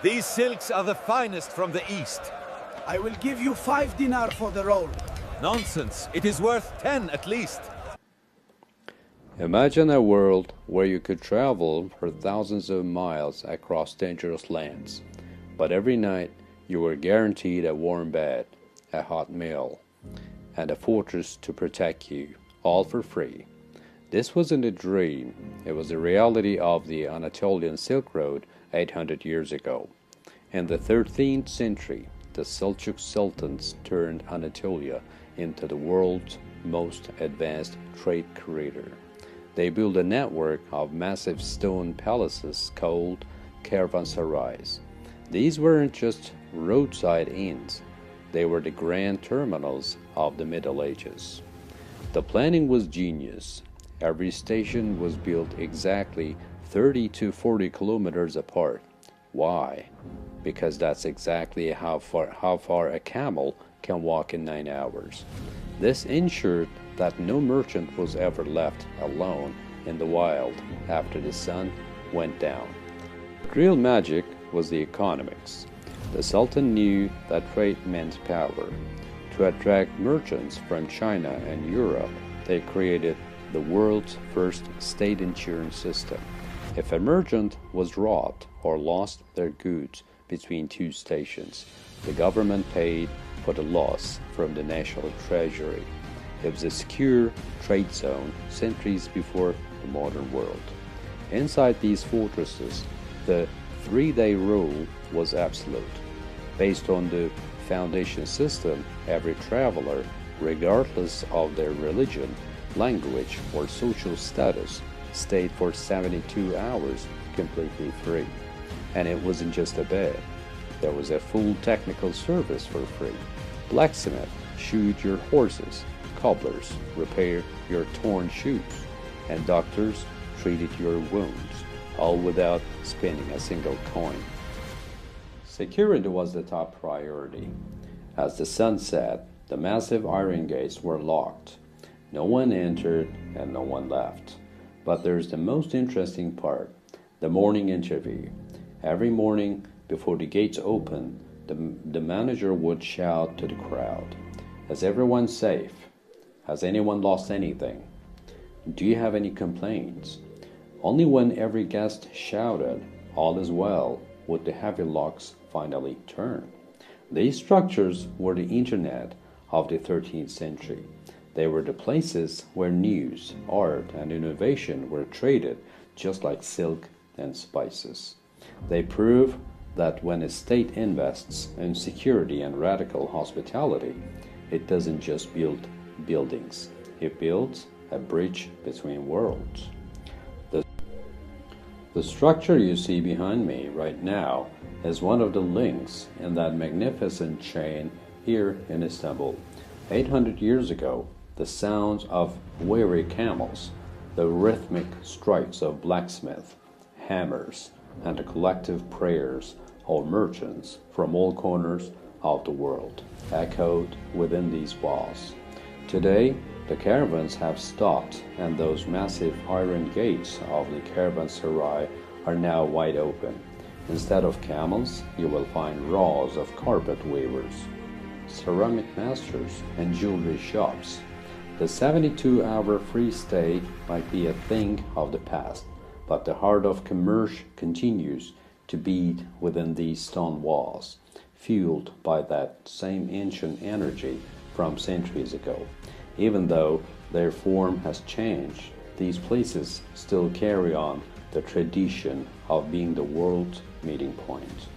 These silks are the finest from the east. I will give you 5 dinar for the roll. Nonsense. It is worth 10 at least. Imagine a world where you could travel for thousands of miles across dangerous lands, but every night you were guaranteed a warm bed, a hot meal, and a fortress to protect you, all for free. This wasn't a dream, it was the reality of the Anatolian Silk Road 800 years ago. In the 13th century, the Seljuk Sultans turned Anatolia into the world's most advanced trade corridor. They built a network of massive stone palaces called Caravanserais. These weren't just roadside inns, they were the grand terminals of the Middle Ages. The planning was genius. Every station was built exactly 30 to 40 kilometers apart. Why? Because that's exactly how far a camel can walk in 9 hours. This ensured that no merchant was ever left alone in the wild after the sun went down. But real magic was the economics. The Sultan knew that trade meant power. To attract merchants from China and Europe, they created the world's first state insurance system. If a merchant was robbed or lost their goods between two stations, the government paid for the loss from the national treasury. It was a secure trade zone centuries before the modern world. Inside these fortresses, the 3-day rule was absolute. Based on the foundation system, every traveler, regardless of their religion, language, or social status, stayed for 72 hours completely free. And it wasn't just a bed. There was a full technical service for free. Blacksmith shoed your horses, cobblers repaired your torn shoes, and doctors treated your wounds, all without spending a single coin. Security was the top priority. As the sun set, the massive iron gates were locked. No one entered and no one left. But there's the most interesting part, the morning interview. Every morning before the gates opened, the manager would shout to the crowd, "Is everyone safe? Has anyone lost anything? Do you have any complaints?" Only when every guest shouted, "All is well," would the heavy locks finally turn. These structures were the internet of the 13th century. They were the places where news, art, and innovation were traded, just like silk and spices. They prove that when a state invests in security and radical hospitality, it doesn't just build buildings, it builds a bridge between worlds. The structure you see behind me right now is one of the links in that magnificent chain here in Istanbul. 800 years ago, the sounds of weary camels, the rhythmic strikes of blacksmiths, hammers, and the collective prayers of merchants from all corners of the world echoed within these walls. Today, the caravans have stopped, and those massive iron gates of the Caravanserai are now wide open. Instead of camels, you will find rows of carpet weavers, ceramic masters, and jewelry shops. The 72-hour free stay might be a thing of the past, but the heart of commerce continues to beat within these stone walls, fueled by that same ancient energy from centuries ago. Even though their form has changed, these places still carry on the tradition of being the world's meeting point.